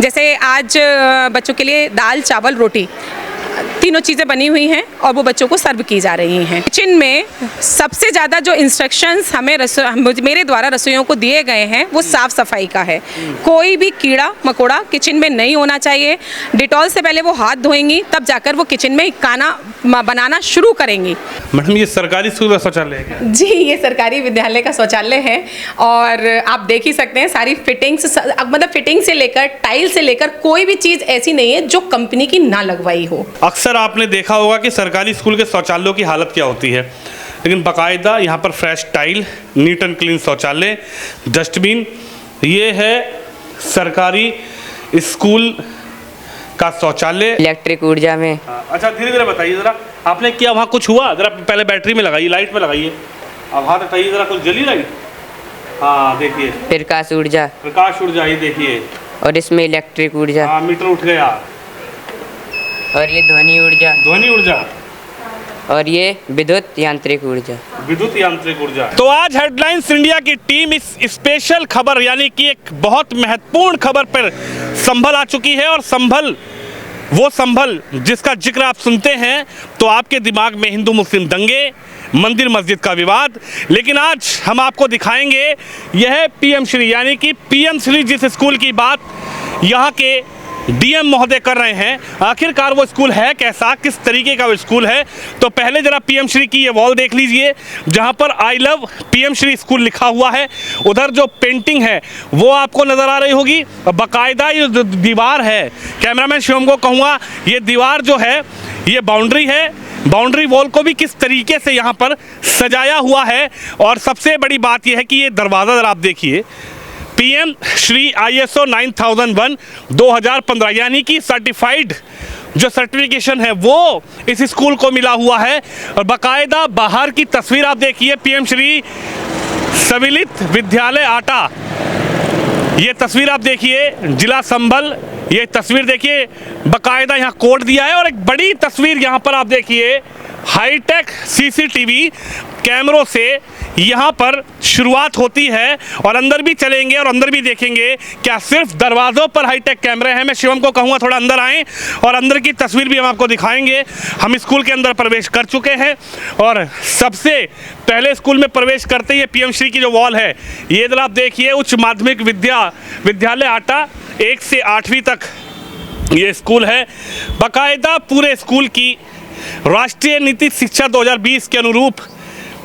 जैसे आज बच्चों के लिए दाल चावल रोटी तीनों चीज़ें बनी हुई हैं और वो बच्चों को सर्व की जा रही हैं। किचन में सबसे ज़्यादा जो इंस्ट्रक्शंस हमें मेरे द्वारा रसोइयों को दिए गए हैं वो साफ़ सफाई का है। कोई भी कीड़ा मकोड़ा किचन में नहीं होना चाहिए। डिटॉल से पहले वो हाथ धोएंगी, तब जाकर वो किचन में खाना बनाना शुरू करेंगी। मैडम, ये सरकारी स्कूल का शौचालय है क्या? जी, ये सरकारी विद्यालय का शौचालय है और आप देख ही सकते हैं सारी फिटिंग्स, मतलब फिटिंग से लेकर टाइल से लेकर कोई भी चीज़ ऐसी नहीं है जो कंपनी की ना लगवाई हो। अक्सर आपने देखा होगा कि सरकारी स्कूल के शौचालयों की हालत क्या होती है, लेकिन बाकायदा यहाँ पर fresh tile, neat and clean शौचालय, डस्टबिन, ये है सरकारी स्कूल का शौचालय। इलेक्ट्रिक ऊर्जा में। अच्छा, धीरे धीरे बताइए ज़रा, आपने किया वहाँ कुछ हुआ? ज़रा पहले बैटरी में लगाइए, लाइट में लगाइए, अब हाथ हटाइए ज़रा, कुछ जली लाइट? हाँ देखिए, प्रकाश ऊर्जा। प्रकाश ऊर्जा, ये देखिए, और इसमें इलेक्ट्रिक ऊर्जा। हाँ मीटर उठ गया। और ये ध्वनि ऊर्जा। ध्वनि ऊर्जा। और ये विद्युत यांत्रिक ऊर्जा। विद्युत यांत्रिक ऊर्जा। तो आज हेडलाइंस इंडिया की टीम इस स्पेशल खबर यानी कि एक बहुत महत्वपूर्ण खबर पर संभल आ चुकी है। और संभल जिसका जिक्र आप सुनते हैं तो आपके दिमाग में हिंदू मुस्लिम दंगे, मंदिर मस्जिद का विवाद, लेकिन आज हम आपको दिखाएंगे यह पीएम श्री यानी कि पीएम श्री जिस स्कूल की बात यहाँ के डीएम महोदय कर रहे हैं, आखिरकार वो स्कूल है कैसा, किस तरीके का वो स्कूल है। तो पहले जरा पीएम श्री की ये वॉल देख लीजिए जहां पर I love PM Shri school लिखा हुआ है। उधर जो पेंटिंग है वो आपको नजर आ रही होगी। बाकायदा ये जो दीवार है, कैमरामैन शिवम को कहूँगा, ये दीवार जो है ये बाउंड्री है, बाउंड्री वॉल को भी किस तरीके से यहाँ पर सजाया हुआ है। और सबसे बड़ी बात यह है कि ये दरवाज़ा जरा आप देखिए, पीएम श्री ISO 9001 2015 यानी कि सर्टिफाइड जो सर्टिफिकेशन है वो इस स्कूल को मिला हुआ है। और बाकायदा बाहर की तस्वीर आप देखिए, पीएम श्री सम्मिलित विद्यालय आटा, ये तस्वीर आप देखिए, जिला संभल, ये तस्वीर देखिए, बाकायदा यहाँ कोड दिया है। और एक बड़ी तस्वीर यहाँ पर आप देखिए, हाईटेक CCTV कैमरों से यहाँ पर शुरुआत होती है और अंदर भी चलेंगे और अंदर भी देखेंगे क्या सिर्फ दरवाज़ों पर हाईटेक कैमरे हैं। मैं शिवम को कहूँगा थोड़ा अंदर आएँ और अंदर की तस्वीर भी हम आपको दिखाएंगे। हम स्कूल के अंदर प्रवेश कर चुके हैं और सबसे पहले स्कूल में प्रवेश करते ही पीएम श्री की जो वॉल है ये इधर आप देखिए, उच्च माध्यमिक विद्यालय आटा 1 से 8वीं तक ये स्कूल है। बाकायदा पूरे स्कूल की राष्ट्रीय नीति शिक्षा 2020 के अनुरूप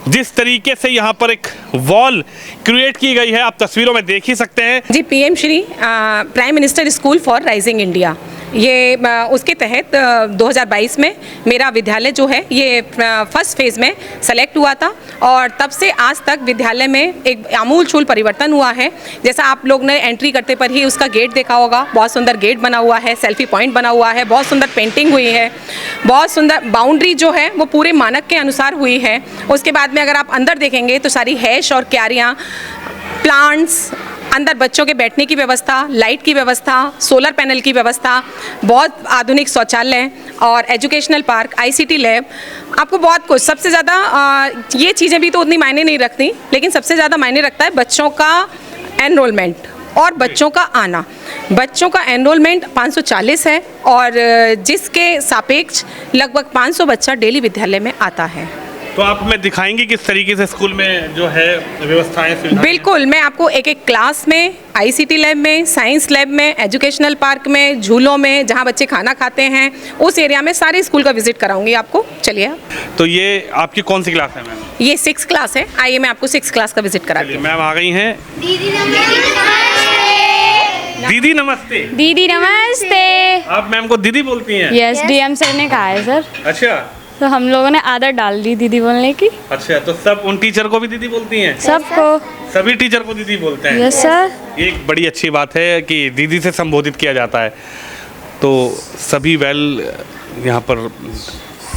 जिस तरीके से यहाँ पर एक वॉल क्रिएट की गई है, आप तस्वीरों में देख ही सकते हैं। जी, PM Shri prime minister school for rising India, ये उसके तहत 2022 में मेरा विद्यालय जो है ये फर्स्ट फेज़ में सेलेक्ट हुआ था और तब से आज तक विद्यालय में एक आमूलचूल परिवर्तन हुआ है। जैसा आप लोग ने एंट्री करते पर ही उसका गेट देखा होगा, बहुत सुंदर गेट बना हुआ है, सेल्फी पॉइंट बना हुआ है, बहुत सुंदर पेंटिंग हुई है, बहुत सुंदर बाउंड्री जो है वो पूरे मानक के अनुसार हुई है। उसके बाद में अगर आप अंदर देखेंगे तो सारी हैश और क्यारियाँ, प्लांट्स, अंदर बच्चों के बैठने की व्यवस्था, लाइट की व्यवस्था, सोलर पैनल की व्यवस्था, बहुत आधुनिक शौचालय और एजुकेशनल पार्क, ICT लैब, आपको बहुत कुछ। सबसे ज़्यादा ये चीज़ें भी तो उतनी मायने नहीं रखती, लेकिन सबसे ज़्यादा मायने रखता है बच्चों का एनरोलमेंट और बच्चों का आना। बच्चों का एनरोलमेंट 540 है और जिसके सापेक्ष लगभग 500 बच्चा डेली विद्यालय में आता है। तो आप हमें दिखाएंगे किस तरीके से स्कूल में जो है व्यवस्थाएं? बिल्कुल, मैं आपको एक एक क्लास में, ICT लैब में, साइंस लैब में, एजुकेशनल पार्क में, झूलों में, जहां बच्चे खाना खाते हैं उस एरिया में सारे स्कूल का विजिट कराऊंगी आपको। चलिए। तो ये आपकी कौन सी क्लास है मैम? ये 6 क्लास है। आइए मैं आपको 6 क्लास का विजिट कराती हूँ। मैम आ गई हैं। दीदी नमस्ते। दीदी नमस्ते। आप मैम को दीदी बोलती हैं? यस, डीएम सर ने कहा है सर। अच्छा, तो हम लोगों ने आदत डाल दी दीदी बोलने की। अच्छा, तो सब उन टीचर को भी दीदी बोलती हैं? सबको, सभी टीचर को दीदी बोलते हैं? Yes sir. ये एक बड़ी अच्छी बात है कि दीदी से संबोधित किया जाता है। तो सभी यहाँ पर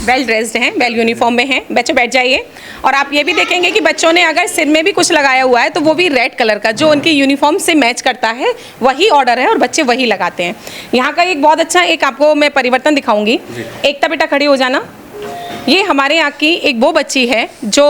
वेल ड्रेस्ड हैं, वेल यूनिफॉर्म में हैं। बच्चों बैठ जाइए। और आप ये भी देखेंगे कि बच्चों ने अगर सिर में भी कुछ लगाया हुआ है तो वो भी रेड कलर का, जो उनकी यूनिफॉर्म से मैच करता है, वही ऑर्डर है और बच्चे वही लगाते हैं। यहाँ का एक बहुत अच्छा एक आपको मैं परिवर्तन दिखाऊंगी। एकता बेटा खड़ी हो जाना। ये हमारे यहाँ की एक वो बच्ची है जो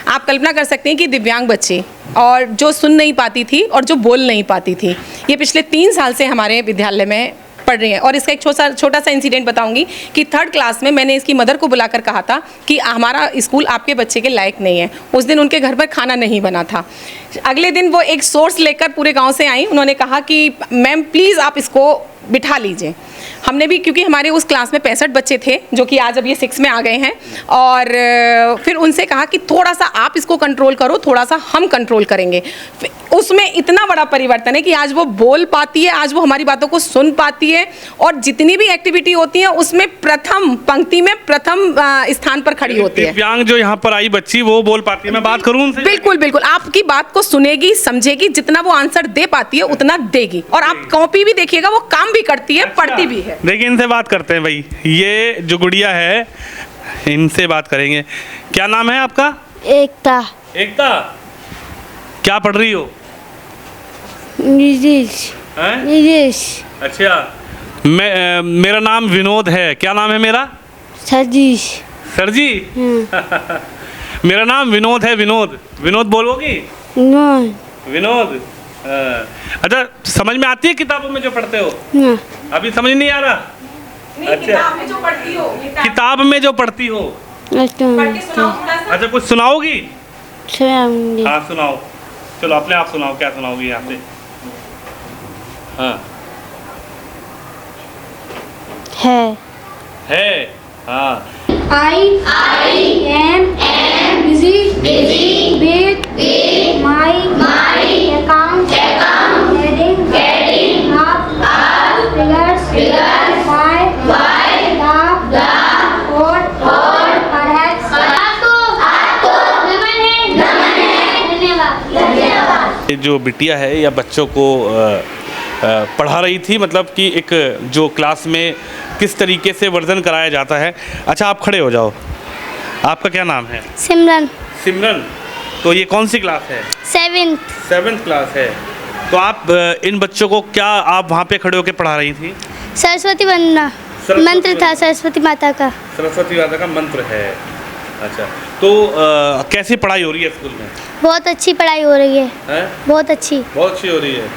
आप कल्पना कर सकते हैं कि दिव्यांग बच्चे और जो सुन नहीं पाती थी और जो बोल नहीं पाती थी, ये पिछले 3 साल से हमारे विद्यालय में पढ़ रही हैं। और इसका एक छोटा सा इंसिडेंट बताऊंगी कि 3rd क्लास में मैंने इसकी मदर को बुलाकर कहा था कि हमारा स्कूल आपके बच्चे के लायक नहीं है। उस दिन उनके घर पर खाना नहीं बना था। अगले दिन वो एक सोर्स लेकर पूरे गांव से आई, उन्होंने कहा कि मैम प्लीज़ आप इसको बिठा लीजिए। हमने भी, क्योंकि हमारे उस क्लास में 65 बच्चे थे जो कि आज अब ये 6 में आ गए हैं, और फिर उनसे कहा कि थोड़ा सा आप इसको कंट्रोल करो, थोड़ा सा हम कंट्रोल करेंगे। उसमें इतना बड़ा परिवर्तन है कि आज वो बोल पाती है, आज वो हमारी बातों को सुन पाती है, और जितनी भी एक्टिविटी होती है उसमें प्रथम पंक्ति में प्रथम स्थान पर खड़ी होती है। दिव्यांग जो यहाँ पर आई बच्ची वो बोल पाती है, मैं बात करूँ उनसे? बिल्कुल बिल्कुल, आपकी बात को सुनेगी, समझेगी, जितना वो आंसर दे पाती है उतना देगी। और आप कॉपी भी देखिएगा, वो काम भी करती है, पढ़ती भी है। देखिए इनसे बात करते हैं भाई, ये जो गुड़िया है इनसे बात करेंगे। क्या नाम है आपका? एकता। एकता, क्या पढ़ रही हो? निदेश। हैं? निदेश। अच्छा, मेरा नाम विनोद है। क्या नाम है मेरा? सतीश। सर जी मेरा नाम विनोद है। विनोद, विनोद बोलोगी? विनोद। अच्छा, समझ में आती है किताबों में जो पढ़ते हो? अभी समझ नहीं आ रहा? अच्छा, किताब में जो पढ़ती हो, किताब में जो पढ़ती हो, पढ़ के सुनाओ थोड़ा सा। अच्छा कुछ सुनाओगी? सुनाऊंगी। हाँ सुनाओ, चलो अपने आप सुनाओ, क्या सुनाओगी यहाँ से? हाँ है, हाँ। I am busy with my account heading up figures by the code perhaps धन्यवाद। ये जो बिटिया है या बच्चों को पढ़ा रही थी, मतलब कि एक जो क्लास में किस तरीके से वर्जन कराया जाता है। अच्छा आप खड़े हो जाओ, आपका क्या नाम है? सिमरन। सिमरन, तो ये कौन सी क्लास है? 7th क्लास है। तो आप इन बच्चों को क्या आप वहाँ पे खड़े होकर पढ़ा रही थी? सरस्वती वंदना मंत्र था, सरस्वती माता का। सरस्वती माता का मंत्र है। अच्छा, तो कैसी पढ़ाई हो रही है स्कूल में? बहुत अच्छी पढ़ाई हो रही है। बहुत अच्छी हो रही है।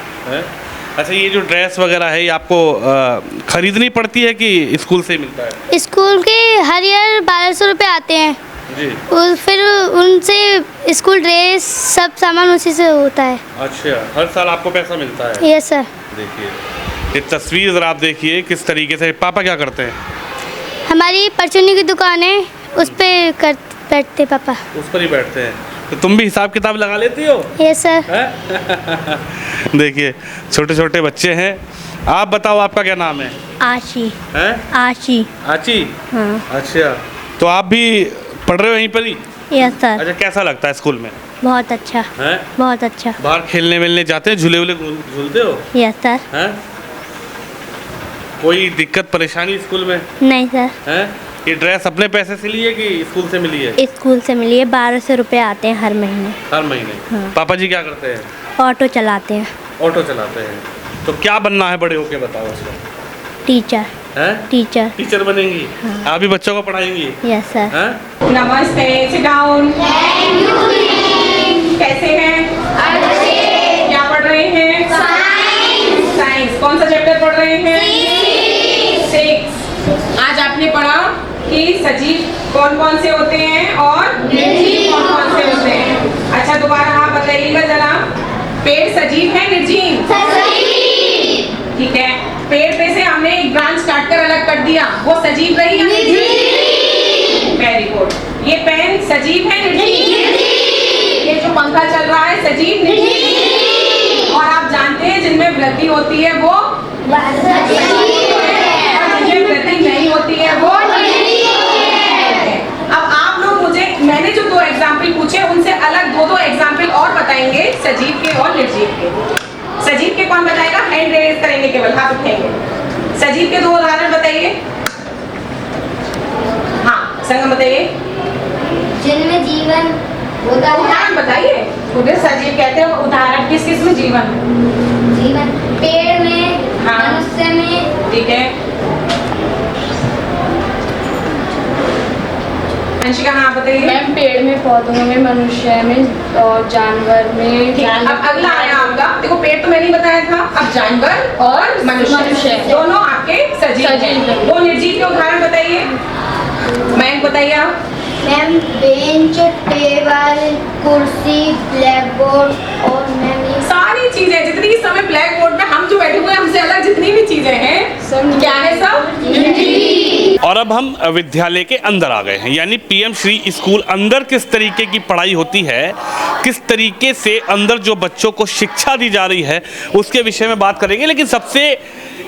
अच्छा, ये जो ड्रेस वगैरह है ये आपको खरीदनी पड़ती है कि स्कूल से मिलता है? स्कूल के हर ईयर 1200 रुपये आते हैं जी। फिर उनसे स्कूल ड्रेस सब सामान उसी से होता है। अच्छा, हर साल आपको पैसा मिलता है? Yes sir. देखिए ये तस्वीर ज़रा आप देखिए किस तरीके से। पापा क्या करते हैं? हमारी परचूनी की दुकान है, उस पर बैठते पापा। उस पर ही बैठते हैं। तो तुम भी हिसाब किताब लगा लेती हो? Yes sir. देखिए छोटे छोटे बच्चे हैं। आप बताओ आपका क्या नाम है? आशी। है? आशी। आची? हाँ। अच्छा, तो आप भी पढ़ रहे हो यहीं पर ही? Yes sir. अच्छा, कैसा लगता है स्कूल में? बहुत अच्छा है? बहुत अच्छा। बाहर खेलने मिलने जाते हैं, झूले वूले झूलते हो? Yes sir. हैं? कोई दिक्कत परेशानी स्कूल में? नहीं सर। हैं? ये ड्रेस अपने पैसे से ली है कि स्कूल से मिली है? स्कूल से मिली है, 1200 रुपये आते हैं हर महीने। हर महीने? हाँ। पापा जी क्या करते हैं? ऑटो चलाते हैं। ऑटो चलाते हैं। तो क्या बनना है बड़े होके, बताओ उसको? टीचर। हैं? टीचर। टीचर बनेंगी? हाँ। आप भी बच्चों को पढ़ाएंगी? Yes sir. हैं? नमस्ते, सिट डाउन। कैसे हैं? अच्छे। क्या पढ़ रहे हैं? साइंस। कौन सा चैप्टर पढ़ रहे हैं? 6। आज आपने पढ़ा कि सजीव कौन कौन से होते हैं और निर्जीव कौन कौन से होते हैं। अच्छा, दोबारा आप बताइएगा जरा, पेड़ सजीव है निर्जीव? ठीक है, पेड़ पे से हमने एक ब्रांच काटकर अलग कर दिया, वो सजीव रही या निर्जीव? Very good. ये पेन सजीव है निर्जीव? ये जो पंखा चल रहा है सजीव निर्जीव? और आप जानते हैं जिनमें वृद्धि होती है वो सजीव है, और जिनमें वृद्धि नहीं होती है वो निर्जीव है। अब आप लोग मुझे, मैंने जो 2 एग्जाम्पल पूछे उनसे अलग 2 एग्जाम्पल और बताएंगे सजीव के और निर्जीव के। सजीव के कौन बताएगा? हैंड रेज करेंगे, केवल हाथ उठाएंगे। सजीव के 2 उदाहरण बताइए। हाँ संगम बताइए। जिनमें जीवन उदाहरण बताइए। उधर सजीव कहते हैं, उदाहरण किस किस में जीवन? जीवन पेड़ में, हाँ। मनुष्य में। ठीक है, अंशिका का नाम बताइए। मैम पेड़ में, पौधों में, मनुष्य में और जानवर में। ठीक, अब अगला आया आपका, देखो पेड़ तो मैंने बताया था, अब जानवर और मनुष्य दोनों आपके सजीव हैं। वो निर्जीव के उदाहरण बताइए, मैम बताइए आप। मैम बेंच, टेबल, कुर्सी, ब्लैक बोर्ड और मैम ये सारी चीजें जितनी इस समय ब्लैक बोर्ड में हम जो बैठे हुए हैं, हमसे अलग जितनी भी चीजें हैं सब क्या है, सब। और अब हम विद्यालय के अंदर आ गए हैं, यानी पीएम श्री स्कूल अंदर किस तरीके की पढ़ाई होती है, किस तरीके से अंदर जो बच्चों को शिक्षा दी जा रही है उसके विषय में बात करेंगे। लेकिन सबसे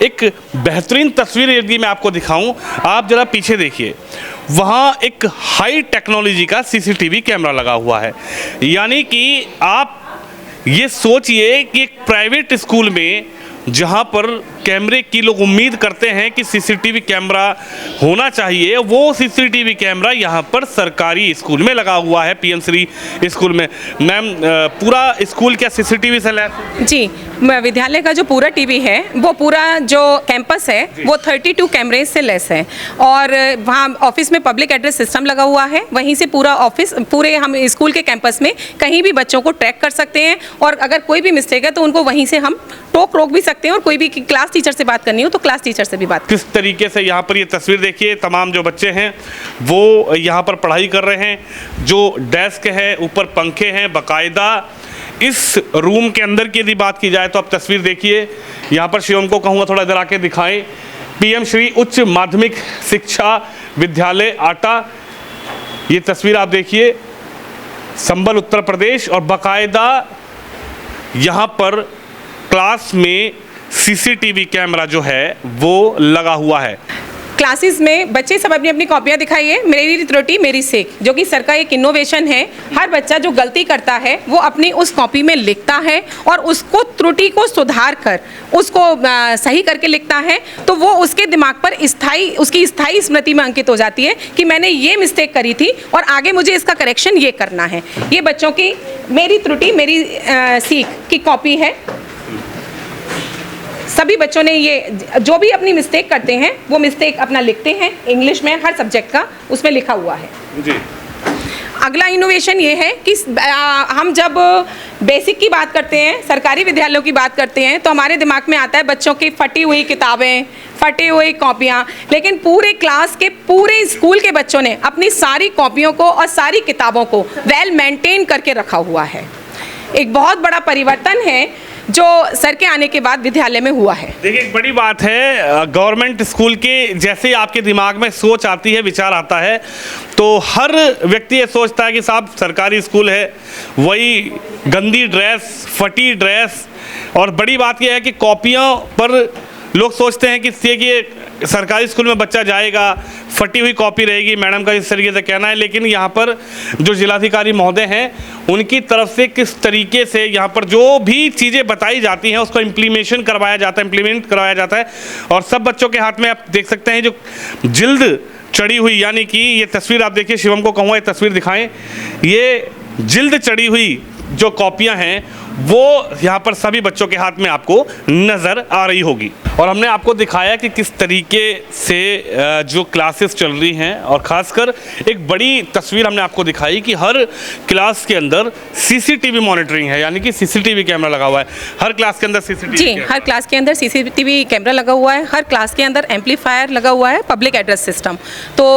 एक बेहतरीन तस्वीर यदि मैं आपको दिखाऊं, आप जरा पीछे देखिए, वहाँ एक हाई टेक्नोलॉजी का सीसीटीवी कैमरा लगा हुआ है। यानी कि आप ये सोचिए कि एक प्राइवेट स्कूल में जहाँ पर कैमरे की लोग उम्मीद करते हैं कि सीसीटीवी कैमरा होना चाहिए, वो सीसीटीवी कैमरा यहाँ पर सरकारी स्कूल में लगा हुआ है, पीएम श्री स्कूल में। मैम पूरा स्कूल क्या सीसीटीवी से लैस? जी, विद्यालय का जो पूरा टीवी है, वो पूरा जो कैंपस है वो 32 कैमरे से लेस है। और वहाँ ऑफिस में पब्लिक एड्रेस सिस्टम लगा हुआ है, वहीं से पूरा ऑफिस, पूरे हम स्कूल के कैंपस में कहीं भी बच्चों को ट्रैक कर सकते हैं। और अगर कोई भी मिस्टेक है तो उनको वहीं से हम रोक भी सकते हैं, और कोई भी क्लास टीचर से बात करनी हो तो क्लास टीचर से भी बात। किस तरीके से यहाँ पर ये तस्वीर देखिए, तमाम जो बच्चे हैं वो यहाँ पर पढ़ाई कर रहे हैं। जो डेस्क है, ऊपर पंखे हैं बाकायदा। इस रूम के अंदर की यदि बात की जाए तो आप तस्वीर देखिए, यहाँ पर शिवम को कहूँगा थोड़ा इधर आके दिखाएं। पीएम श्री उच्च माध्यमिक शिक्षा विद्यालय आटा, ये तस्वीर आप देखिए, संबल उत्तर प्रदेश। और बाकायदा यहाँ पर क्लास में सीसीटीवी कैमरा जो है वो लगा हुआ है। क्लासेस में बच्चे सब अपनी अपनी कॉपियाँ दिखाइए, मेरी त्रुटि मेरी सीख, जो कि सर का एक इनोवेशन है। हर बच्चा जो गलती करता है वो अपनी उस कॉपी में लिखता है और उसको त्रुटि को सुधार कर उसको सही करके लिखता है, तो वो उसके दिमाग पर उसकी स्थायी स्मृति में अंकित हो जाती है कि मैंने ये मिस्टेक करी थी और आगे मुझे इसका करेक्शन ये करना है। ये बच्चों की मेरी त्रुटि मेरी सीख की कॉपी है। सभी बच्चों ने ये जो भी अपनी मिस्टेक करते हैं वो मिस्टेक अपना लिखते हैं, इंग्लिश में हर सब्जेक्ट का उसमें लिखा हुआ है जी। अगला इनोवेशन ये है कि हम जब बेसिक की बात करते हैं, सरकारी विद्यालयों की बात करते हैं, तो हमारे दिमाग में आता है बच्चों की फटी हुई किताबें, फटी हुई कॉपियाँ। लेकिन पूरे क्लास के पूरे स्कूल के बच्चों ने अपनी सारी कॉपियों को और सारी किताबों को वेल मेंटेन करके रखा हुआ है। एक बहुत बड़ा परिवर्तन है जो सर के आने के बाद विद्यालय में हुआ है। देखिए एक बड़ी बात है, गवर्नमेंट स्कूल के जैसे ही आपके दिमाग में सोच आती है, विचार आता है, तो हर व्यक्ति ये सोचता है कि साहब सरकारी स्कूल है, वही गंदी ड्रेस, फटी ड्रेस। और बड़ी बात यह है कि कॉपियों पर लोग सोचते हैं कि ये सरकारी स्कूल में बच्चा जाएगा, फटी हुई कॉपी रहेगी, मैडम का इस तरीके से कहना है। लेकिन यहाँ पर जो जिलाधिकारी महोदय हैं उनकी तरफ से किस तरीके से यहाँ पर जो भी चीज़ें बताई जाती हैं उसको इम्प्लीमेंट करवाया जाता है। और सब बच्चों के हाथ में आप देख सकते हैं जो जिल्द चढ़ी हुई, यानी कि ये तस्वीर आप देखिए, शिवम को कहूँगा ये तस्वीर दिखाएं, ये जिल्द चढ़ी हुई जो कॉपियाँ हैं वो यहाँ पर सभी बच्चों के हाथ में आपको नज़र आ रही होगी। और हमने आपको दिखाया कि किस तरीके से जो क्लासेस चल रही हैं, और ख़ासकर एक बड़ी तस्वीर हमने आपको दिखाई कि हर क्लास के अंदर सीसीटीवी मॉनिटरिंग है, यानी कि सीसीटीवी कैमरा लगा हुआ है हर क्लास के अंदर। सीसीटीवी जी, हर क्लास के अंदर सीसीटीवी कैमरा लगा हुआ है, हर क्लास के अंदर एम्पलीफायर लगा हुआ है, पब्लिक एड्रेस सिस्टम। तो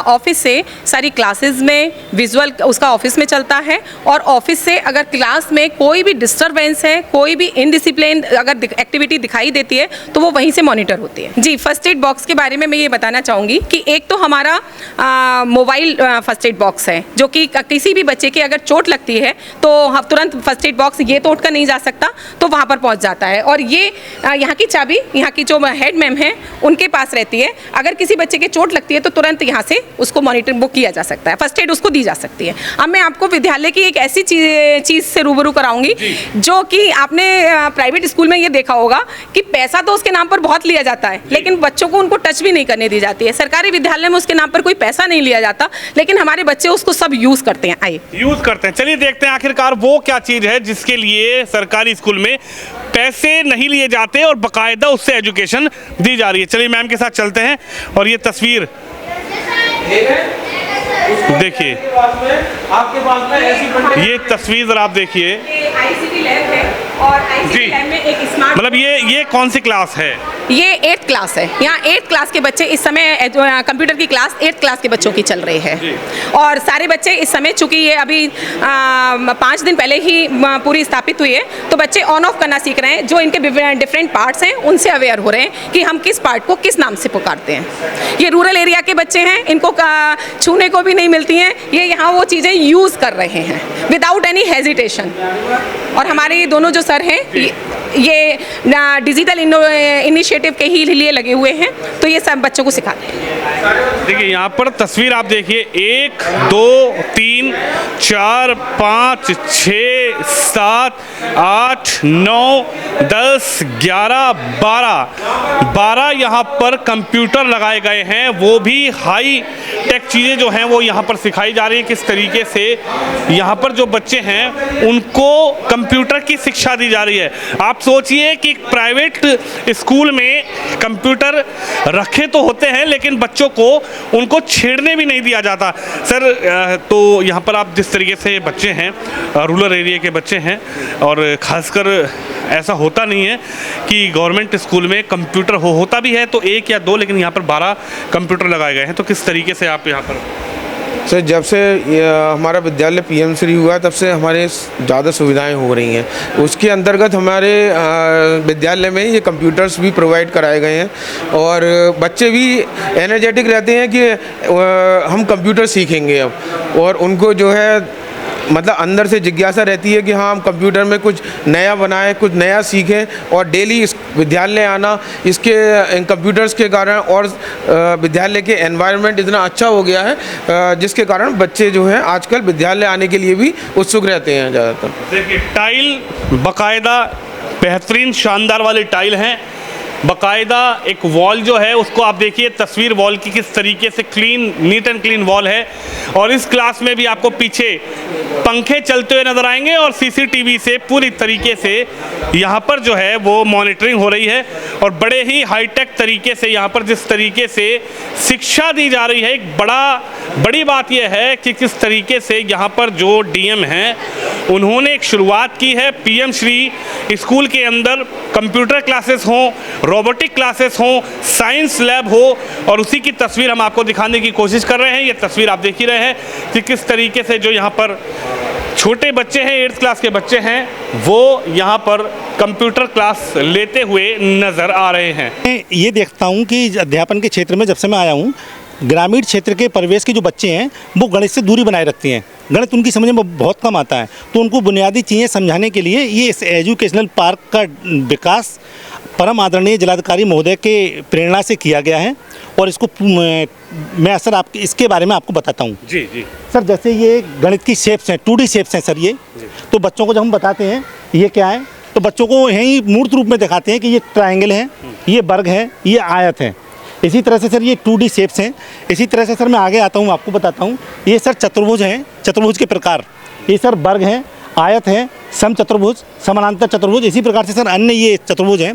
ऑफिस से सारी क्लासेस में विजुअल उसका ऑफिस में चलता है, और ऑफिस से अगर क्लास में कोई भी डिस्टर्बेंस है, कोई भी इनडिसिप्लिन अगर एक्टिविटी दिखाई देती है तो वो वहीं से मॉनिटर होती है। जी, फर्स्ट एड बॉक्स के बारे में मैं ये बताना चाहूँगी कि एक तो हमारा मोबाइल फर्स्ट एड बॉक्स है, जो कि किसी भी बच्चे की अगर चोट लगती है तो तुरंत फर्स्ट एड बॉक्स ये तोड़ कर नहीं जा सकता, तो वहाँ पर पहुँच जाता है। और ये यहाँ की चाबी यहाँ की जो हेड मैम है उनके पास रहती है। अगर किसी बच्चे की चोट लगती है तो तुरंत यहाँ से उसको मॉनिटर बुक किया जा सकता है, फर्स्ट एड उसको दी जा सकती है। अब मैं आपको विद्यालय की एक ऐसी चीज़ से रूबरू कराऊंगी जो कि आपने प्राइवेट स्कूल में ये देखा होगा कि पैसा तो उसके नाम पर बहुत लिया जाता है, लेकिन बच्चों को उनको टच भी नहीं करने दी जाती है। सरकारी विद्यालय में उसके नाम पर कोई पैसा नहीं लिया जाता, लेकिन हमारे बच्चे उसको सब यूज करते हैं। आइए यूज करते हैं, चलिए देखते हैं आखिरकार वो क्या चीज है जिसके लिए सरकारी स्कूल में पैसे नहीं लिए जाते और बाकायदा उससे एजुकेशन दी जा रही है। चलिए मैम के साथ चलते हैं। और ये तस्वीर देखिए ये तस्वीर जरा आप देखिए। ये आईसीटी लैब है और आईसीटी जी। लैब में एक स्मार्ट, मतलब ये कौन सी क्लास है? ये 8th क्लास है। यहाँ 8th क्लास के बच्चे इस समय कंप्यूटर की क्लास 8th क्लास के बच्चों की चल रही है। और सारे बच्चे इस समय, चूंकि ये अभी 5 दिन पहले ही पूरी स्थापित हुई है, तो बच्चे ऑन ऑफ करना सीख रहे हैं। जो इनके डिफरेंट पार्ट्स हैं उनसे अवेयर हो रहे हैं कि हम किस पार्ट को किस नाम से पुकारते हैं। ये रूरल एरिया के बच्चे हैं, इनको छूने को भी नहीं मिलती हैं। ये यहाँ वो चीज़ें यूज़ कर रहे हैं विदाउट एनी हेजिटेशन। और हमारे दोनों जो सर हैं ये डिजिटल इनिशिएटिव के ही लिए लगे हुए हैं, तो ये सब बच्चों को सिखाते हैं। देखिए यहाँ पर तस्वीर आप देखिए, 1 2 3 4 5 6 7 8 9 10 11 12 यहाँ पर कंप्यूटर लगाए गए हैं। वो भी हाई टेक चीज़ें जो हैं वो यहाँ पर सिखाई जा रही है। किस तरीके से यहाँ पर जो बच्चे हैं उनको कंप्यूटर की शिक्षा दी जा रही है। आप सोचिए कि प्राइवेट स्कूल में कंप्यूटर रखे तो होते हैं, लेकिन बच्चों को उनको छेड़ने भी नहीं दिया जाता। सर तो यहाँ पर आप जिस तरीके से बच्चे हैं, रूरल एरिया के बच्चे हैं, और ख़ासकर ऐसा होता नहीं है कि गवर्नमेंट स्कूल में कंप्यूटर होता भी है तो 1 या 2, लेकिन यहाँ पर 12 कंप्यूटर लगाए गए हैं। तो किस तरीके से आप यहाँ पर? सर जब से हमारा विद्यालय पीएम श्री हुआ तब से हमारे ज़्यादा सुविधाएं हो रही हैं। उसके अंतर्गत हमारे विद्यालय में ये कंप्यूटर्स भी प्रोवाइड कराए गए हैं और बच्चे भी एनर्जेटिक रहते हैं कि हम कंप्यूटर सीखेंगे अब, और उनको जो है मतलब अंदर से जिज्ञासा रहती है कि हाँ हम कंप्यूटर में कुछ नया बनाएं, कुछ नया सीखें। और डेली इस विद्यालय आना, इसके इन कंप्यूटर्स के कारण और विद्यालय के एनवायरनमेंट इतना अच्छा हो गया है जिसके कारण बच्चे जो हैं आजकल विद्यालय आने के लिए भी उत्सुक रहते हैं ज़्यादातर। देखिए टाइल बाकायदा बेहतरीन शानदार वाली टाइल हैं। बाकायदा एक वॉल जो है उसको आप देखिए, तस्वीर वॉल की किस तरीके से clean, neat and clean wall है। और इस क्लास में भी आपको पीछे पंखे चलते हुए नजर आएंगे और सीसीटीवी से पूरी तरीके से यहाँ पर जो है वो मॉनिटरिंग हो रही है। और बड़े ही हाईटेक तरीके से यहाँ पर जिस तरीके से शिक्षा दी जा रही है, एक बड़ी बात यह है कि किस तरीके से यहाँ पर जो डीएम हैं उन्होंने एक शुरुआत की है। पीएम श्री स्कूल के अंदर कंप्यूटर क्लासेस हों, रोबोटिक क्लासेस हों, साइंस लैब हो, और उसी की तस्वीर हम आपको दिखाने की कोशिश कर रहे हैं। ये तस्वीर आप देख ही रहे हैं कि किस तरीके से जो यहाँ पर छोटे बच्चे हैं, 8th क्लास के बच्चे हैं, वो यहाँ पर कंप्यूटर क्लास लेते हुए नज़र आ रहे हैं। ये देखता हूँ कि अध्यापन के क्षेत्र में जब से मैं आया हूँ, ग्रामीण क्षेत्र के परिवेश के जो बच्चे हैं वो गणित से दूरी बनाए रखती हैं। गणित उनकी समझ में बहुत कम आता है, तो उनको बुनियादी चीज़ें समझाने के लिए ये इस एजुकेशनल पार्क का विकास परम आदरणीय जिलाधिकारी महोदय के प्रेरणा से किया गया है। और इसको मैं सर आपके इसके बारे में आपको बताता हूँ। जी जी सर, जैसे ये गणित की शेप्स हैं, 2D शेप्स हैं सर ये। तो बच्चों को जब हम बताते हैं ये क्या है, तो बच्चों को यहीं मूर्त रूप में दिखाते हैं कि ये ट्रायंगल है, ये वर्ग है, ये आयत है। इसी तरह से सर ये 2D शेप्स हैं। इसी तरह से सर मैं आगे आता हूँ, आपको बताता हूँ। ये सर चतुर्भुज हैं, चतुर्भुज के प्रकार। ये सर वर्ग हैं, आयत है, सम चतुर्भुज, समानांतर चतुर्भुज। इसी प्रकार से सर अन्य ये चतुर्भुज हैं।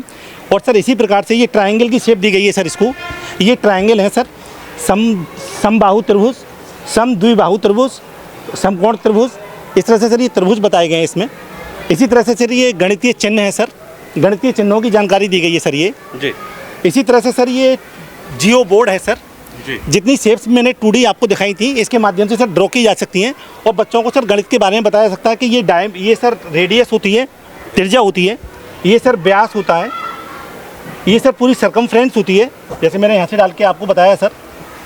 और सर इसी प्रकार से ये ट्रायंगल की शेप दी गई है सर इसको। ये ट्रायंगल है सर, समबाहु त्रिभुज, सम द्विबाहु त्रिभुज, समकोण त्रिभुज। इस तरह से सर ये त्रिभुज बताए गए हैं इसमें। इसी तरह से सर ये गणितीय चिन्ह है सर, गणितीय चिन्हों की जानकारी दी गई है सर ये जी। इसी तरह से सर ये जियो बोर्ड है सर जी। जितनी शेप्स मैंने 2D आपको दिखाई थी, इसके माध्यम से सर ड्रॉ की जा सकती हैं और बच्चों को सर गणित के बारे में बताया जा सकता है कि ये सर रेडियस होती है, त्रिज्या होती है, ये सर व्यास होता है, ये सर पूरी सरकमफ्रेंस होती है। जैसे मैंने यहाँ से डाल के आपको बताया सर,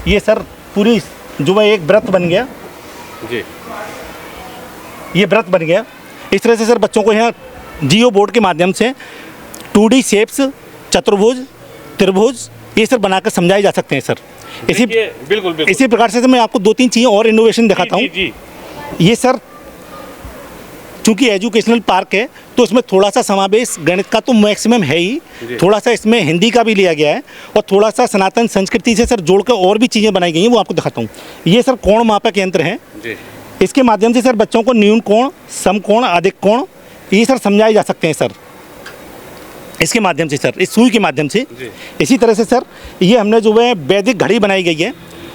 ये सर पूरी जो है एक वृत्त बन गया जी, ये वृत्त बन गया। इस तरह से सर बच्चों को यहाँ जियो बोर्ड के माध्यम से 2D शेप्स, चतुर्भुज, त्रिभुज, ये सर बनाकर समझाए जा सकते हैं सर। बिल्कुल इसी प्रकार से मैं आपको 2-3 चीज़ें और इनोवेशन दिखाता हूँ। ये सर चूँकि एजुकेशनल पार्क है तो इसमें थोड़ा सा समावेश गणित का तो मैक्सिमम है ही, थोड़ा सा इसमें हिंदी का भी लिया गया है और थोड़ा सा सनातन संस्कृति से सर जोड़कर और भी चीज़ें बनाई गई हैं, वो आपको दिखाता हूँ। ये सर कोण मापक यंत्र हैं, इसके माध्यम से सर बच्चों को न्यून कोण, समकोण, अधिक कोण ये सर समझाए जा सकते हैं सर इसके माध्यम से सर, इस सुई के माध्यम से। इसी तरह से सर ये हमने जो है वैदिक घड़ी बनाई गई है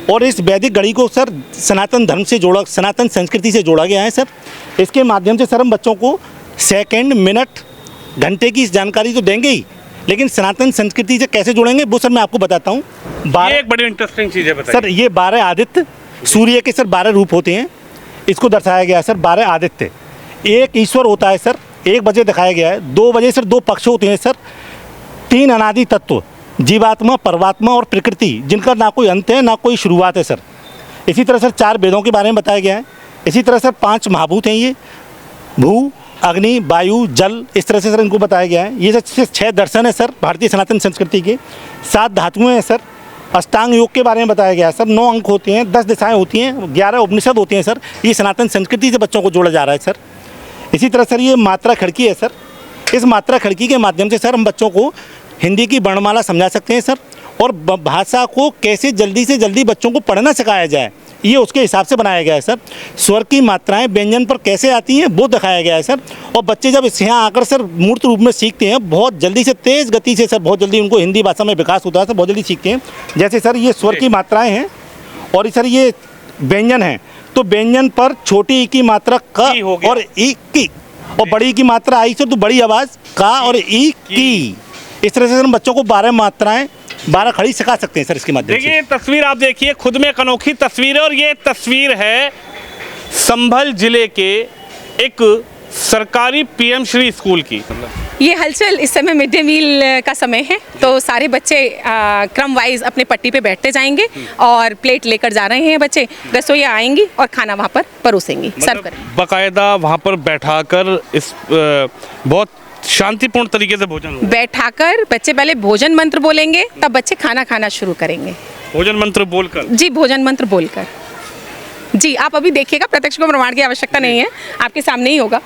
और इस वैदिक घड़ी को सर सनातन धर्म से जोड़ा, सनातन संस्कृति से जोड़ा गया है सर। इसके माध्यम से सर हम बच्चों को सेकंड, मिनट, घंटे की जानकारी तो देंगे ही, लेकिन सनातन संस्कृति से कैसे जोड़ेंगे वो सर मैं आपको बताता हूँ। ये एक बड़ी इंटरेस्टिंग चीज़ है, बताइए सर। ये 12 आदित्य, सूर्य के सर 12 रूप होते हैं, इसको दर्शाया गया है सर। 12 आदित्य, एक ईश्वर होता है सर, 1 बजे दिखाया गया है। 2 बजे सर 2 पक्ष होते हैं सर। 3 अनादि तत्व, जीवात्मा, परमात्मा और प्रकृति, जिनका ना कोई अंत है ना कोई शुरुआत है सर। इसी तरह सर 4 वेदों के बारे में बताया गया है। इसी तरह सर 5 महाभूत हैं, ये भू, अग्नि, वायु, जल, इस तरह से सर इनको बताया गया है। ये सर 6 दर्शन है सर भारतीय सनातन संस्कृति के। 7 धातुएं हैं सर। अष्टांग योग के बारे में बताया गया है सर। 9 अंक होते हैं, 10 दिशाएं होती हैं, 11 उपनिषद होते हैं सर। ये सनातन संस्कृति से बच्चों को जोड़ा जा रहा है सर। इसी तरह सर ये मात्रा खड़की है सर। इस मात्रा खड़की के माध्यम से सर हम बच्चों को हिंदी की वर्णमाला समझा सकते हैं सर, और भाषा को कैसे जल्दी से जल्दी बच्चों को पढ़ना सिखाया जाए, ये उसके हिसाब से बनाया गया है सर। स्वर की मात्राएं व्यंजन पर कैसे आती हैं वो दिखाया गया है सर। और बच्चे जब यहाँ आकर सर मूर्त रूप में सीखते हैं, बहुत जल्दी से, तेज़ गति से सर, बहुत जल्दी उनको हिंदी भाषा में विकास होता है सर, बहुत जल्दी सीखते हैं। जैसे सर ये स्वर की मात्राएँ हैं और सर ये व्यंजन हैं, तो व्यंजन पर छोटी ई की मात्रा क और ई की, और बड़ी ई की मात्रा आई सर तो बड़ी आवाज़ का और ई की। इस तरह से हम बच्चों को 12 मात्राएं, 12 खड़ी सिखा सकते हैं सर इसके माध्यम से। देखिए तस्वीर आप देखिए, खुद में एक अनोखी तस्वीर है, और ये तस्वीर है संभल जिले के एक सरकारी पीएम श्री स्कूल की। ये हलचल इस समय मिड डे मील का समय है, तो सारे बच्चे क्रम वाइज अपने पट्टी पे बैठते जाएंगे और प्लेट लेकर जा रहे हैं बच्चे। रसोइया आएंगी और खाना वहाँ पर परोसेंगी, सर्व करेंगी। बाकायदा वहाँ पर बैठाकर इस बहुत शांतिपूर्ण तरीके से भोजन होगा। बैठाकर बच्चे पहले भोजन मंत्र बोलेंगे, तब बच्चे खाना खाना शुरू करेंगे। भोजन मंत्र बोलकर? जी, भोजन मंत्र बोलकर। जी, आप अभी देखिएगा, प्रत्यक्ष को प्रमाण की आवश्यकता नहीं है, आपके सामने ही होगा।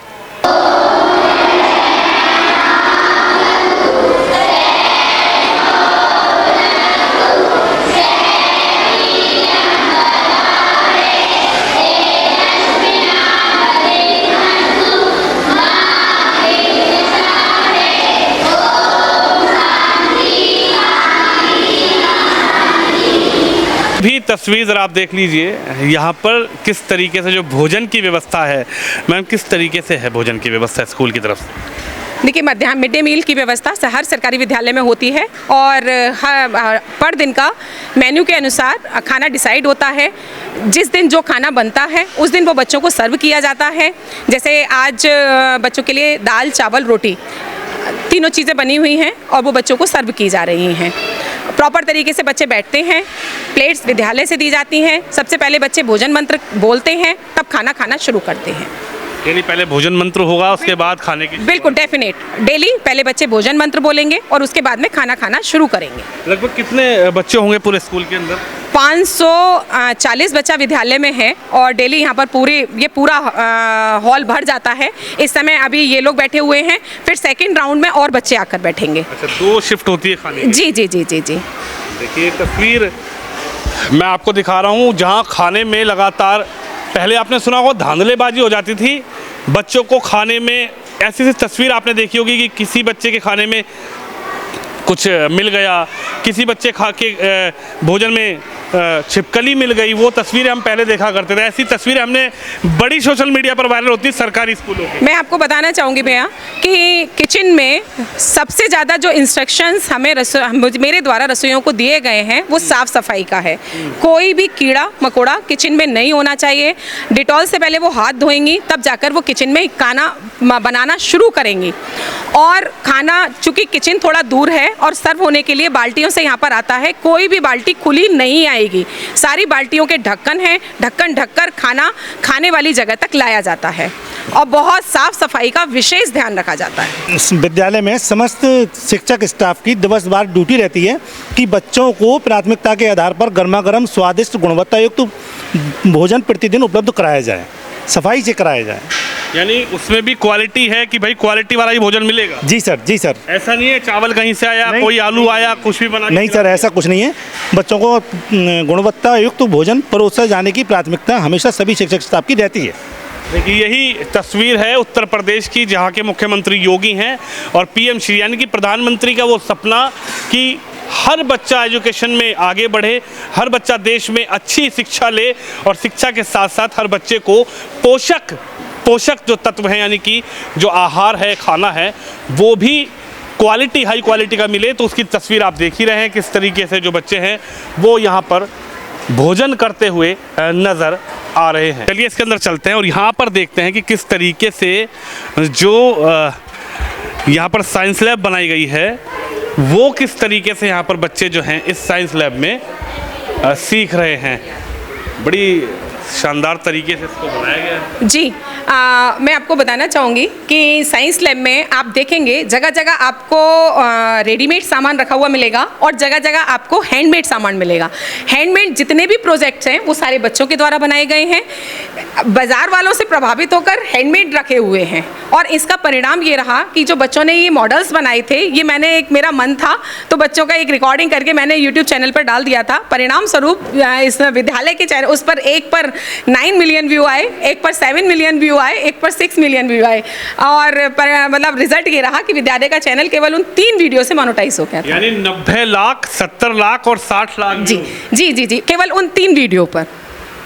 भी तस्वीर ज़रा आप देख लीजिए, यहाँ पर किस तरीके से जो भोजन की व्यवस्था है, मैम किस तरीके से है भोजन की व्यवस्था स्कूल की तरफ से? देखिए, मध्याह्न मिड डे मील की व्यवस्था हर सरकारी विद्यालय में होती है, और हर पर दिन का मेन्यू के अनुसार खाना डिसाइड होता है। जिस दिन जो खाना बनता है उस दिन वो बच्चों को सर्व किया जाता है। जैसे आज बच्चों के लिए दाल, चावल, रोटी, तीनों चीज़ें बनी हुई हैं और वो बच्चों को सर्व की जा रही हैं। प्रॉपर तरीके से बच्चे बैठते हैं, प्लेट्स विद्यालय से दी जाती हैं। सबसे पहले बच्चे भोजन मंत्र बोलते हैं, तब खाना खाना शुरू करते हैं। यानी पहले भोजन मंत्र होगा, उसके बाद खाने की? बिल्कुल, डेफिनेट। डेली पहले बच्चे भोजन मंत्र बोलेंगे और उसके बाद में खाना खाना शुरू करेंगे। लगभग कितने बच्चे होंगे पूरे स्कूल के अंदर? 540 बच्चा विद्यालय में है, और डेली यहाँ पर पूरा हॉल भर जाता है। इस समय अभी ये लोग बैठे हुए हैं, फिर सेकेंड राउंड में और बच्चे आकर बैठेंगे। अच्छा, 2 शिफ्ट होती है खाने की? जी जी जी जी जी। देखिए तस्वीर मैं आपको दिखा रहा हूँ, जहाँ खाने में लगातार, पहले आपने सुना होगा धांधलेबाजी हो जाती थी बच्चों को खाने में। ऐसी तस्वीर आपने देखी होगी कि किसी बच्चे के खाने में कुछ मिल गया, किसी बच्चे खा के भोजन में छिपकली मिल गई, वो तस्वीरें हम पहले देखा करते थे। ऐसी तस्वीरें हमने बड़ी सोशल मीडिया पर वायरल होती सरकारी स्कूलों की। मैं आपको बताना चाहूँगी भैया कि किचन में सबसे ज़्यादा जो इंस्ट्रक्शंस हमें मेरे द्वारा रसोइयों को दिए गए हैं वो साफ़ सफाई का है। कोई भी कीड़ा मकोड़ा किचन में नहीं होना चाहिए। डिटॉल से पहले वो हाथ धोएंगी, तब जाकर वो किचन में खाना बनाना शुरू करेंगी। और खाना, चूँकि किचन थोड़ा दूर है और सर्व होने के लिए बाल्टियों से यहाँ पर आता है, कोई भी बाल्टी खुली नहीं आएगी। सारी बाल्टियों के ढक्कन हैं, ढक्कन ढककर खाना खाने वाली जगह तक लाया जाता है, और बहुत साफ सफाई का विशेष ध्यान रखा जाता है। इस विद्यालय में समस्त शिक्षक स्टाफ की दिवसभर ड्यूटी रहती है कि बच्चों को प्राथमिकता के आधार पर गर्मा गर्म, स्वादिष्ट, गुणवत्ता युक्त भोजन प्रतिदिन उपलब्ध कराया जाए, सफाई से कराया जाए। यानी उसमें भी क्वालिटी है कि भाई क्वालिटी वाला ही भोजन मिलेगा? जी सर, जी सर। ऐसा नहीं है चावल कहीं से आया, कोई आलू आया, कुछ भी बना? नहीं सर, ऐसा कुछ नहीं है। बच्चों को गुणवत्ता युक्त भोजन परोसा जाने की प्राथमिकता हमेशा सभी शिक्षक स्टाफ की रहती है। देखिए यही तस्वीर है उत्तर प्रदेश की, जहाँ के मुख्यमंत्री योगी हैं और पीएम श्री यानी कि प्रधानमंत्री का वो सपना कि हर बच्चा एजुकेशन में आगे बढ़े, हर बच्चा देश में अच्छी शिक्षा ले और शिक्षा के साथ साथ हर बच्चे को पोषक जो तत्व हैं यानी कि जो आहार है, खाना है, वो भी क्वालिटी, हाई क्वालिटी का मिले। तो उसकी तस्वीर आप देख ही रहे हैं किस तरीके से जो बच्चे हैं वो यहाँ पर भोजन करते हुए नज़र आ रहे हैं। चलिए इसके अंदर चलते हैं और यहाँ पर देखते हैं कि किस तरीके से जो यहाँ पर साइंस लैब बनाई गई है वो किस तरीके से यहाँ पर बच्चे जो हैं इस साइंस लैब में सीख रहे हैं। बड़ी शानदार तरीके से इसको बनाया गया है। जी, मैं आपको बताना चाहूँगी कि साइंस लैब में आप देखेंगे जगह जगह आपको रेडीमेड सामान रखा हुआ मिलेगा और जगह जगह आपको हैंडमेड सामान मिलेगा। हैंडमेड जितने भी प्रोजेक्ट्स हैं वो सारे बच्चों के द्वारा बनाए गए हैं, बाज़ार वालों से प्रभावित होकर हैंडमेड रखे हुए हैं। और इसका परिणाम ये रहा कि जो बच्चों ने ये मॉडल्स बनाए थे, ये मैंने मेरा मन था तो बच्चों का एक रिकॉर्डिंग करके मैंने यूट्यूब चैनल पर डाल दिया था। परिणाम स्वरूप इस विद्यालय के चैनल उस पर एक पर 9 मिलियन व्यू आए, एक पर 7 मिलियन व्यू आए, एक पर 6 मिलियन व्यू आए और मतलब रिजल्ट ये रहा कि विद्यालय का चैनल केवल उन 3 वीडियो से मोनेटाइज हो गया था। यानी 90 लाख, 70 लाख और 60 लाख। जी जी जी जी, केवल उन 3 वीडियो पर।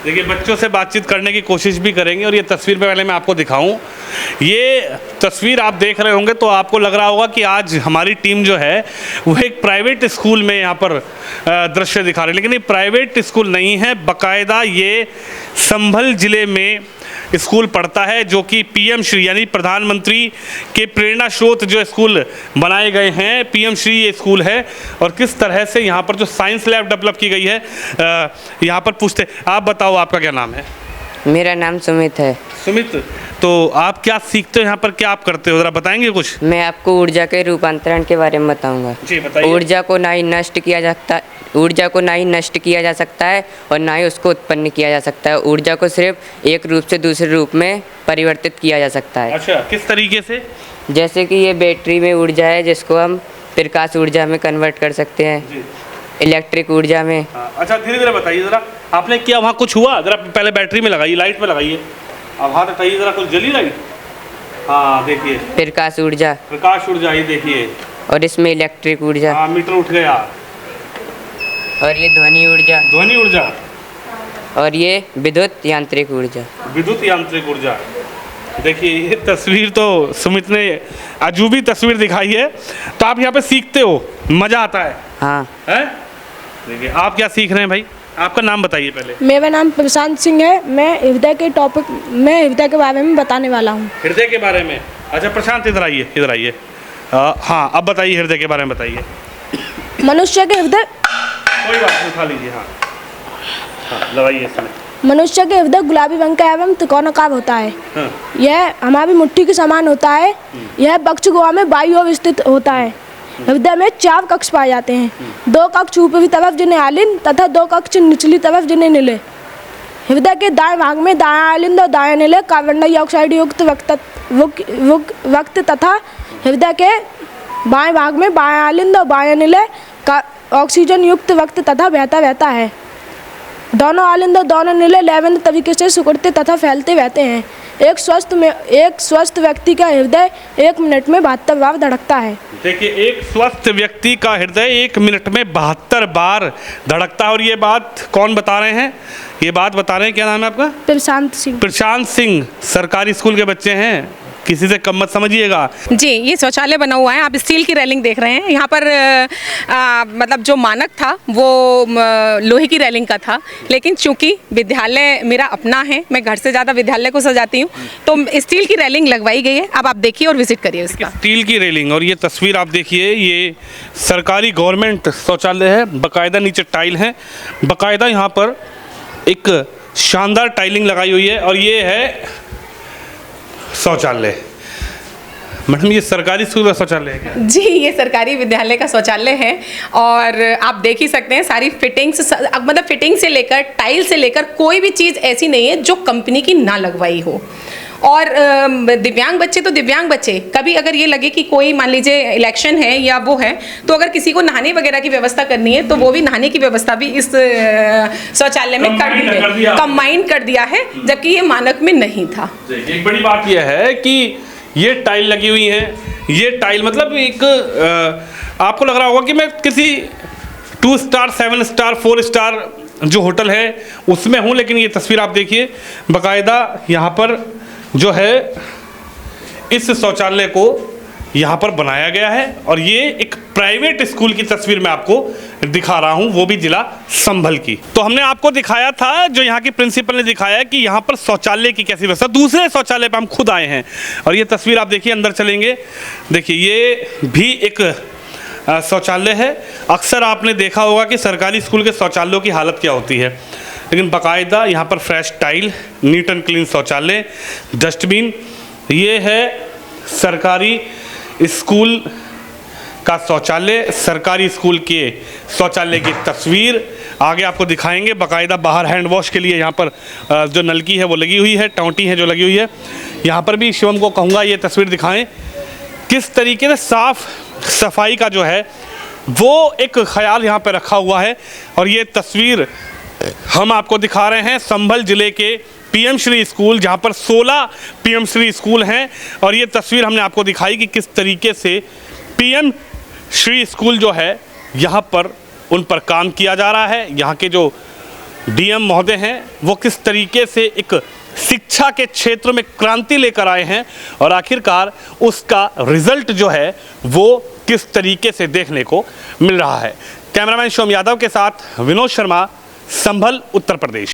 देखिए बच्चों से बातचीत करने की कोशिश भी करेंगे और ये तस्वीर पे पहले मैं आपको दिखाऊं। ये तस्वीर आप देख रहे होंगे तो आपको लग रहा होगा कि आज हमारी टीम जो है वो एक प्राइवेट स्कूल में यहाँ पर दृश्य दिखा रही है, लेकिन ये प्राइवेट स्कूल नहीं है, बाकायदा ये संभल ज़िले में स्कूल पढ़ता है जो कि पीएम श्री यानी प्रधानमंत्री के प्रेरणा स्रोत जो स्कूल बनाए गए हैं, पीएम श्री ये स्कूल है। और किस तरह से यहाँ पर जो साइंस लैब डेवलप की गई है यहाँ पर पूछते। आप बताओ आपका क्या नाम है? मेरा नाम सुमित है। सुमित, तो आप क्या सीखते हो यहाँ पर, क्या आप करते हो, ज़रा बताएंगे कुछ? मैं आपको ऊर्जा के रूपांतरण के बारे में बताऊंगा। जी बताइए। ऊर्जा को ना ही नष्ट किया जा सकता है और ना ही उसको उत्पन्न किया जा सकता है। ऊर्जा को सिर्फ एक रूप से दूसरे रूप में परिवर्तित किया जा सकता है। अच्छा, किस तरीके से? जैसे कि ये बैटरी में ऊर्जा है जिसको हम प्रकाश ऊर्जा में कन्वर्ट कर सकते हैं, इलेक्ट्रिक ऊर्जा में। अच्छा धीरे धीरे बताइए ज़रा, आपने किया वहाँ कुछ हुआ? ज़रा पहले बैटरी में लगाइए, लाइट में लगाइए, अब हाथ हटाइए ज़रा, कुछ जली लाइट? हाँ देखिए, प्रकाश ऊर्जा, ये देखिए, और इसमें इलेक्ट्रिक ऊर्जा। हाँ मीटर उठ गया। और ये ध्वनि ऊर्जा, और ये विद्युत यांत्रिक ऊर्जा। देखिए ये तस्वीर तो सुमित ने अजूबी तस्वीर दिखाई है। तो आप यहाँ पे सीखते हो, मज़ा आता है? हाँ। है? देखिए आप क्या सीख रहे हैं भाई, आपका नाम बताइए पहले। मेरा नाम प्रशांत सिंह है। मैं हृदय के बारे में बताने वाला हूँ। हृदय के बारे में? अच्छा प्रशांत इधर आइए। हाँ अब बताइए, हृदय के बारे में बताइए। मनुष्य के हृदय, कोई बात नहीं, उठा लीजिए। हाँ लगाइए इसमें। मनुष्य के हृदय गुलाबी रंग का एवं त्रिकोणाकार होता है। हाँ। यह हमारी मुट्ठी के समान होता है। यह वक्ष गुहा में बाईं ओर स्थित होता है। हृदय में 4 कक्ष पाए जाते हैं। 2 कक्ष ऊपरी तरफ जिन्हें आलिंद तथा 2 कक्ष निचली तरफ जिन्हें निले। हृदय के दाएं भाग में दायां आलिंद और दायां निले कार्बन डाइऑक्साइड युक्त रक्त तथा हृदय के बाएं भाग में बायां आलिंद और बायां निले का ऑक्सीजन युक्त रक्त तथा बहता रहता है। दोनों आलिंद और दोनों निले लयबद्ध तरीके से सिकुड़ते तथा फैलते रहते हैं। एक स्वस्थ व्यक्ति का हृदय 1 मिनट में 72 बार धड़कता है। देखिए एक स्वस्थ व्यक्ति का हृदय 1 मिनट में 72 बार धड़कता है। और ये बात कौन बता रहे हैं? ये बात बता रहे हैं, क्या नाम है आपका? प्रशांत सिंह सरकारी स्कूल के बच्चे हैं, किसी से कम मत समझिएगा। जी, ये शौचालय बना हुआ है, आप स्टील की रेलिंग देख रहे हैं। यहाँ पर मतलब जो मानक था वो लोहे की रेलिंग का था, लेकिन चूंकि विद्यालय मेरा अपना है, मैं घर से ज़्यादा विद्यालय को सजाती हूँ, तो स्टील की रेलिंग लगवाई गई है। अब आप देखिए और विजिट करिए इसका। स्टील की रेलिंग, और ये तस्वीर आप देखिए, ये सरकारी गवर्नमेंट शौचालय है, बाकायदा नीचे टाइल है, बाकायदा यहाँ पर एक शानदार टाइलिंग लगाई हुई है। और ये है शौचालय। मैडम ये सरकारी स्कूल का शौचालय है क्या? जी, ये सरकारी विद्यालय का शौचालय है और आप देख ही सकते हैं सारी फिटिंग्स, मतलब फिटिंग से लेकर टाइल से लेकर कोई भी चीज़ ऐसी नहीं है जो कंपनी की ना लगवाई हो। और दिव्यांग बच्चे कभी अगर ये लगे कि कोई मान लीजिए इलेक्शन है या वो है, तो अगर किसी को नहाने वगैरह की व्यवस्था करनी है तो वो भी नहाने की व्यवस्था भी इस शौचालय में कंबाइन कर दिया है, जबकि ये मानक में नहीं था। एक बड़ी बात यह है कि ये टाइल लगी हुई है। ये टाइल मतलब एक आपको लग रहा होगा कि मैं किसी 2 स्टार 7 स्टार 4 स्टार जो होटल है उसमें हूँ, लेकिन ये तस्वीर आप देखिए बाकायदा यहाँ पर जो है इस शौचालय को यहाँ पर बनाया गया है और ये एक प्राइवेट स्कूल की तस्वीर मैं आपको दिखा रहा हूँ, वो भी जिला संभल की। तो हमने आपको दिखाया था, जो यहाँ की प्रिंसिपल ने दिखाया कि यहाँ पर शौचालय की कैसी व्यवस्था। दूसरे शौचालय पर हम खुद आए हैं और ये तस्वीर आप देखिए, अंदर चलेंगे, देखिए ये भी एक शौचालय है। अक्सर आपने देखा होगा कि सरकारी स्कूल के शौचालयों की हालत क्या होती है, लेकिन बाकायदा यहाँ पर fresh tile, neat and clean शौचालय, डस्टबिन। ये है सरकारी स्कूल का शौचालय, सरकारी स्कूल के शौचालय की तस्वीर आगे आपको दिखाएंगे। बाकायदा बाहर हैंड वॉश के लिए यहाँ पर जो नलकी है वो लगी हुई है, टौंटी है जो लगी हुई है। यहाँ पर भी शिवम को कहूँगा ये तस्वीर दिखाएं, किस तरीके से साफ सफाई का जो है वो एक ख्याल यहाँ पर रखा हुआ है। और ये तस्वीर हम आपको दिखा रहे हैं संभल ज़िले के पीएम श्री स्कूल, जहाँ पर 16 पीएम श्री स्कूल हैं। और ये तस्वीर हमने आपको दिखाई कि किस तरीके से पीएम श्री स्कूल जो है यहाँ पर उन पर काम किया जा रहा है। यहाँ के जो डीएम महोदय हैं वो किस तरीके से एक शिक्षा के क्षेत्र में क्रांति लेकर आए हैं और आखिरकार उसका रिजल्ट जो है वो किस तरीके से देखने को मिल रहा है। कैमरामैन शिवम यादव के साथ विनोद शर्मा, संभल, उत्तर प्रदेश।